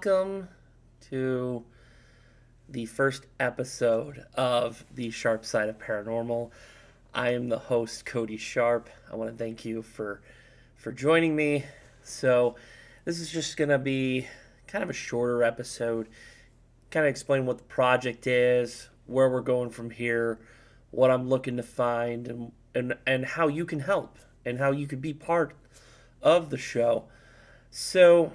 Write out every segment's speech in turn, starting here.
welcome to the first episode of the Sharpe Side of Paranormal. I am the host, Cody Sharpe. I want to thank you for joining me. So, this is just going to be kind of a shorter episode, kind of explain what the project is, where we're going from here, what I'm looking to find, and how you can help and how you could be part of the show. So,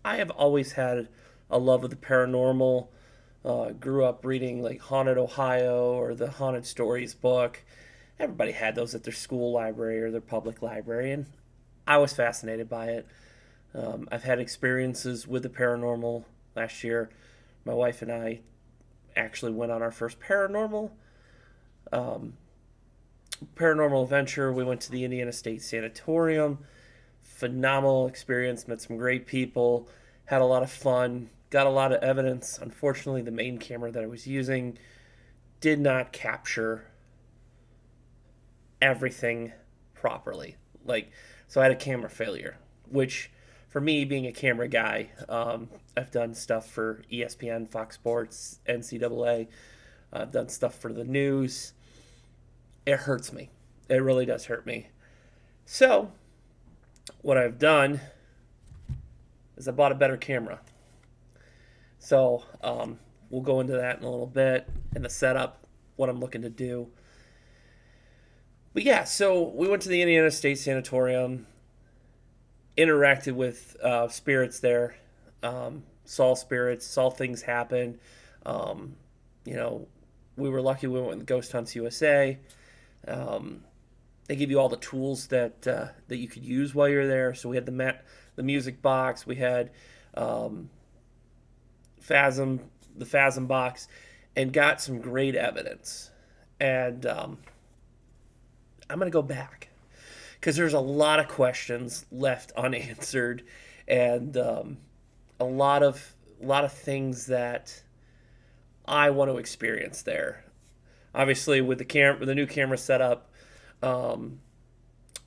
I have always had a love of the paranormal. Grew up reading like Haunted Ohio or the Haunted Stories book. Everybody had those at their school library or their public library, and I was fascinated by it. I've had experiences with the paranormal. Last year, my wife and I actually went on our first um, paranormal adventure. We went to the Indiana State Sanatorium. Phenomenal experience, met some great people, had a lot of fun, got a lot of evidence. Unfortunately, the main camera that I was using did not capture everything properly. So I had a camera failure, which for me, being a camera guy, I've done stuff for ESPN, Fox Sports, NCAA. I've done stuff for the news. It hurts me. It really does hurt me. So, what I've done is I bought a better camera. So we'll go into that in a little bit, and the setup, what I'm looking to do. But yeah, so we went to the Indiana State Sanatorium, interacted with spirits there, saw spirits, saw things happen. Um, you know, we were lucky we went with Ghost Hunts USA. Um, they give you all the tools that you could use while you're there. So we had the music box, we had Phasm, the Phasm box, and got some great evidence. And I'm gonna go back because there's a lot of questions left unanswered, and a lot of things that I want to experience there. Obviously, with with the new camera setup, um,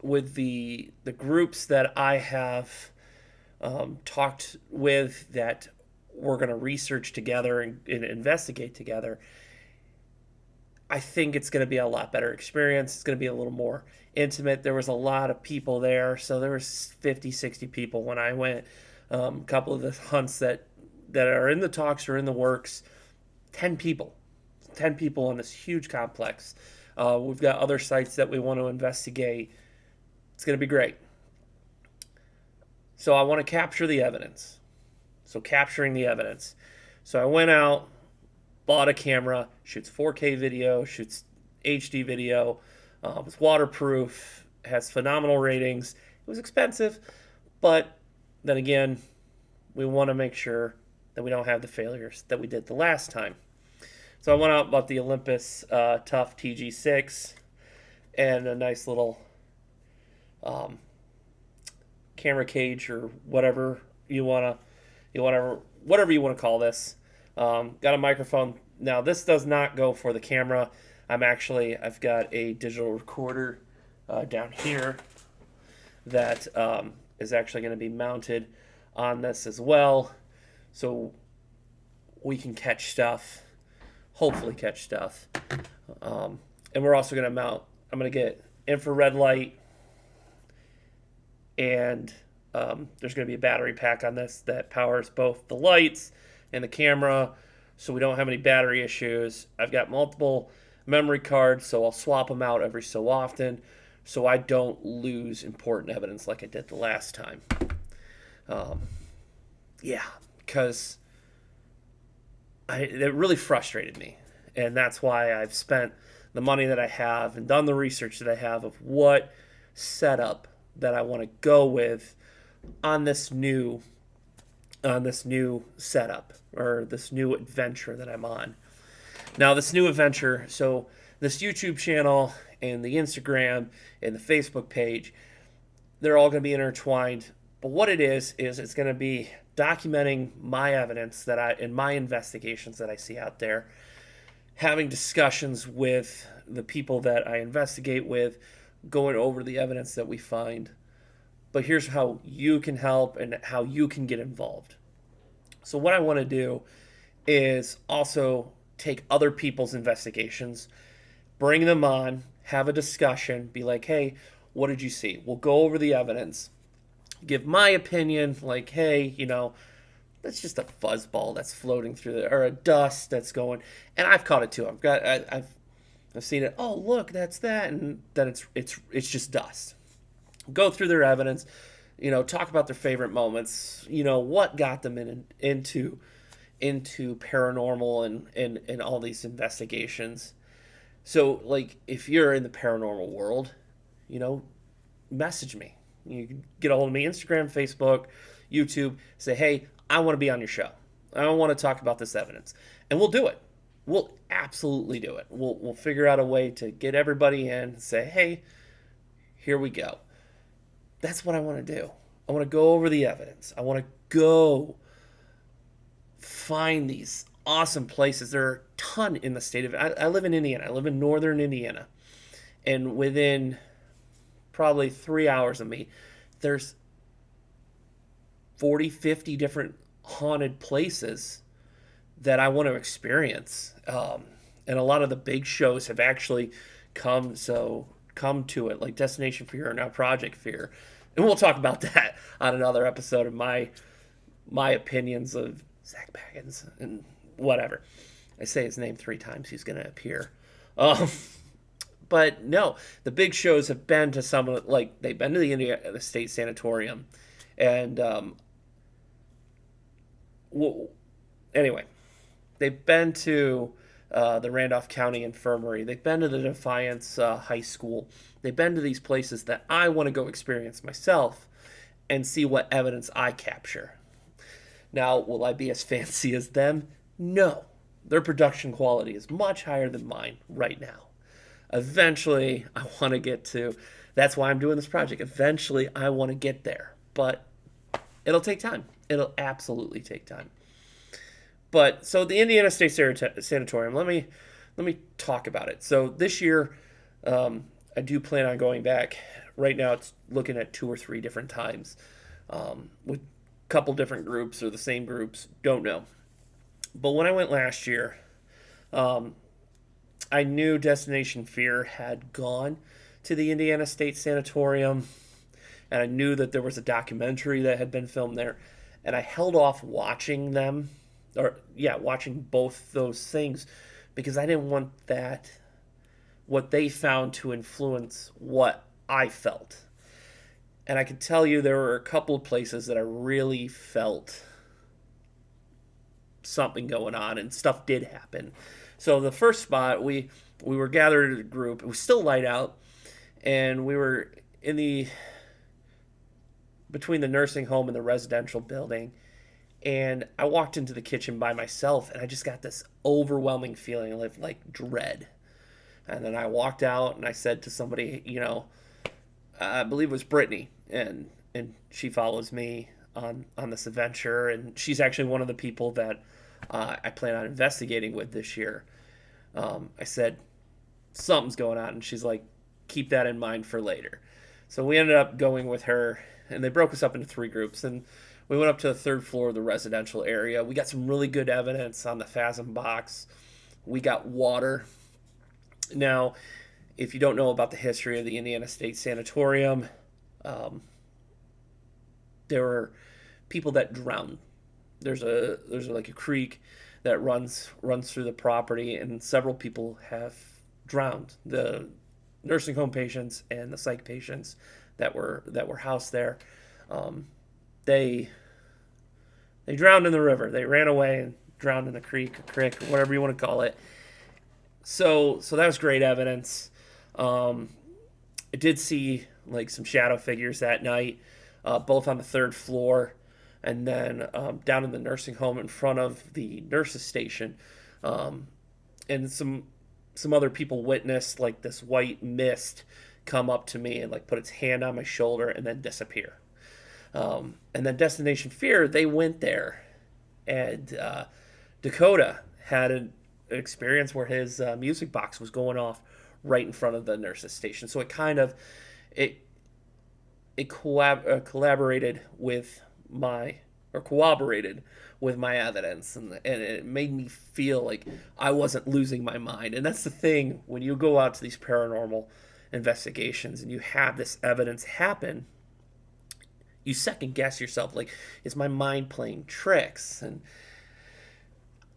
with the groups that I have talked with that we're going to research together and investigate together, I think it's going to be a lot better experience. It's going to be a little more intimate. There was a lot of people there, so there was 50, 60 people when I went. A couple of the hunts that are in the talks or in the works, 10 people. 10 people on this huge complex. We've got other sites that we want to investigate. It's going to be great. So I want to capture the evidence. So capturing the evidence. So I went out, bought a camera, shoots 4K video, shoots HD video. It's waterproof, has phenomenal ratings. It was expensive, but then again, we want to make sure that we don't have the failures that we did the last time. So I went out and bought the Olympus Tough TG6 and a nice little camera cage or whatever whatever you want to call this. Got a microphone. Now this does not go for the camera. I've got a digital recorder down here that is actually going to be mounted on this as well, so we can catch stuff. Hopefully catch stuff. And we're also going to mount, I'm going to get infrared light, and there's going to be a battery pack on this that powers both the lights and the camera, so we don't have any battery issues. I've got multiple memory cards, so I'll swap them out every so often so I don't lose important evidence like I did the last time. Yeah, because it really frustrated me, and that's why I've spent the money that I have and done the research that I have of what setup that I want to go with on this new setup or this new adventure that I'm on. Now, this new adventure, so this YouTube channel and the Instagram and the Facebook page, they're all going to be intertwined. But what it is it's going to be documenting my evidence and my investigations that I see out there, having discussions with the people that I investigate with, going over the evidence that we find, but here's how you can help and how you can get involved. So, what I want to do is also take other people's investigations, bring them on, have a discussion, be like, hey, what did you see? We'll go over the evidence, give my opinion, like, hey, that's just a fuzzball that's floating through the, or a dust that's going, and I've caught it too. I've seen it. Oh, look, that's that, and then it's just dust. Go through their evidence, talk about their favorite moments, what got them into paranormal and all these investigations. So, like, if you're in the paranormal world, you know, message me. You can get a hold of me, Instagram, Facebook, YouTube. Say, hey, I want to be on your show. I want to talk about this evidence, and we'll do it. We'll absolutely do it. We'll figure out a way to get everybody in and say, hey, here we go. That's what I want to do. I want to go over the evidence. I want to go find these awesome places. There are a ton in the state of. I live in Indiana. I live in northern Indiana, and within probably 3 hours of me, there's 40, 50 different haunted places that I want to experience. And a lot of the big shows have actually come to it, like Destination Fear or now Project Fear. And we'll talk about that on another episode of my opinions of Zach Baggins and whatever. I say his name 3 times, he's going to appear. But no, the big shows have been to some, like, they've been to the State Sanatorium. And anyway, they've been to the Randolph County Infirmary. They've been to the Defiance High School. They've been to these places that I want to go experience myself and see what evidence I capture. Now, will I be as fancy as them? No. Their production quality is much higher than mine right now. Eventually, I want to get to, that's why I'm doing this project. Eventually, I want to get there. But it'll take time. It'll absolutely take time. But so the Indiana State Sanatorium, let me talk about it. So this year, I do plan on going back. Right now, it's looking at 2 or 3 different times with a couple different groups or the same groups. Don't know. But when I went last year, I knew Destination Fear had gone to the Indiana State Sanatorium, and I knew that there was a documentary that had been filmed there, and I held off watching them, watching both those things, because I didn't want what they found to influence what I felt. And I can tell you there were a couple of places that I really felt something going on, and stuff did happen. So the first spot, we were gathered as a group. It was still light out, and we were between the nursing home and the residential building. And I walked into the kitchen by myself, and I just got this overwhelming feeling of like dread. And then I walked out, and I said to somebody, I believe it was Brittany, and she follows me on this adventure, and she's actually one of the people that I plan on investigating with this year. I said, something's going on, and she's like, keep that in mind for later. So we ended up going with her, and they broke us up into 3 groups, and we went up to the 3rd floor of the residential area. We got some really good evidence on the Phasm box. We got water. Now, if you don't know about the history of the Indiana State Sanatorium, there were people that drowned. There's like a creek that runs through the property, and several people have drowned. The nursing home patients and the psych patients that were housed there, they drowned in the river. They ran away and drowned in the creek, whatever you want to call it. So that was great evidence. I did see like some shadow figures that night, both on the 3rd floor, and then down in the nursing home in front of the nurses' station. And some other people witnessed like this white mist come up to me and like put its hand on my shoulder and then disappear. And then Destination Fear, they went there, and Dakota had an experience where his music box was going off right in front of the nurses' station. So it it collaborated with my or corroborated with my evidence, and it made me feel like I wasn't losing my mind. And that's the thing when you go out to these paranormal investigations and you have this evidence happen, you second guess yourself, like, is my mind playing tricks? And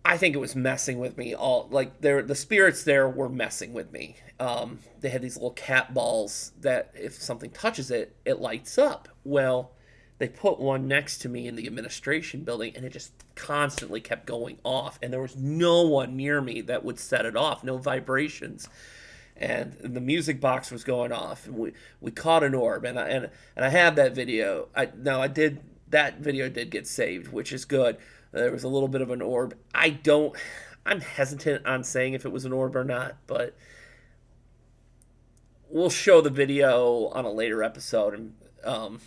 I think it was messing with me all, like, the spirits there were messing with me. They had these little cat balls that if something touches it, it lights up. Well, they put one next to me in the administration building, and it just constantly kept going off, and there was no one near me that would set it off, no vibrations. And the music box was going off, and we caught an orb, and I have that video. That video did get saved, which is good. There was a little bit of an orb. I'm hesitant on saying if it was an orb or not, but we'll show the video on a later episode. And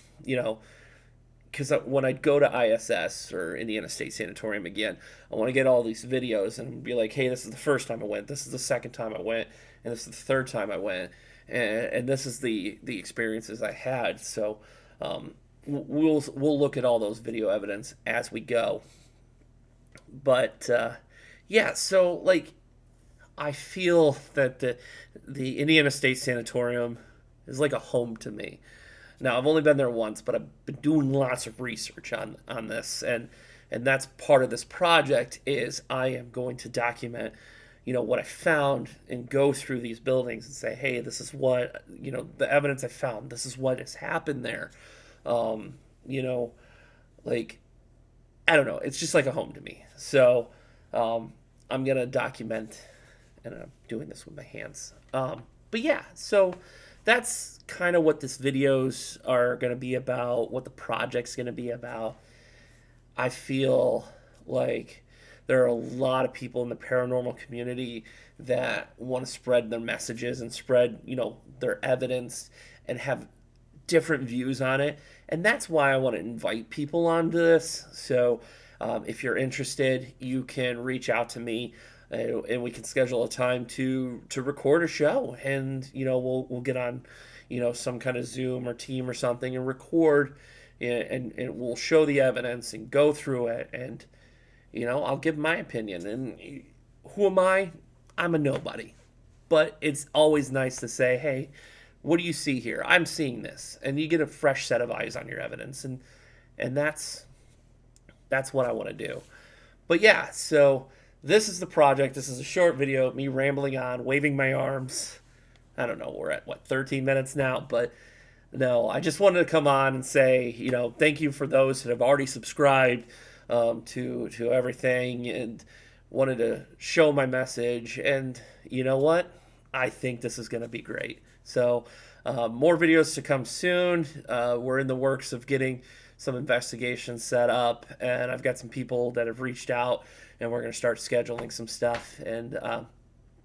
because when I go to ISS or Indiana State Sanatorium again, I want to get all these videos and be like, hey, this is the first time I went, this is the second time I went, and this is the third time I went, and this is the experiences I had. So we'll look at all those video evidence as we go. But yeah, so like I feel that the Indiana State Sanatorium is like a home to me. Now, I've only been there once, but I've been doing lots of research on this, and that's part of this project. Is I am going to document, what I found, and go through these buildings and say, hey, this is what, the evidence I found. This is what has happened there. Like, I don't know. It's just like a home to me. So I'm gonna document, and I'm doing this with my hands. But yeah, so that's kind of what this videos are going to be about, what the project's going to be about. I feel like there are a lot of people in the paranormal community that want to spread their messages and spread, their evidence and have different views on it. And that's why I want to invite people onto this. So if you're interested, you can reach out to me. And we can schedule a time to record a show, and we'll get on some kind of Zoom or Team or something and record, and we'll show the evidence and go through it, and I'll give my opinion. And who am I? I'm a nobody, but it's always nice to say, hey, what do you see here? I'm seeing this, and you get a fresh set of eyes on your evidence, and that's what I want to do. But yeah, so this is the project. This is a short video of me rambling on, waving my arms. I don't know, we're at, 13 minutes now? But no, I just wanted to come on and say, thank you for those that have already subscribed to everything, and wanted to show my message. And you know what? I think this is going to be great. So more videos to come soon. We're in the works of getting some investigations set up, and I've got some people that have reached out, and we're going to start scheduling some stuff. And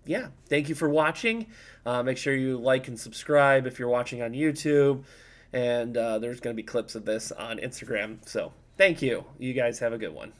yeah, thank you for watching. Make sure you like and subscribe if you're watching on YouTube, and there's going to be clips of this on Instagram. So thank you. You guys have a good one.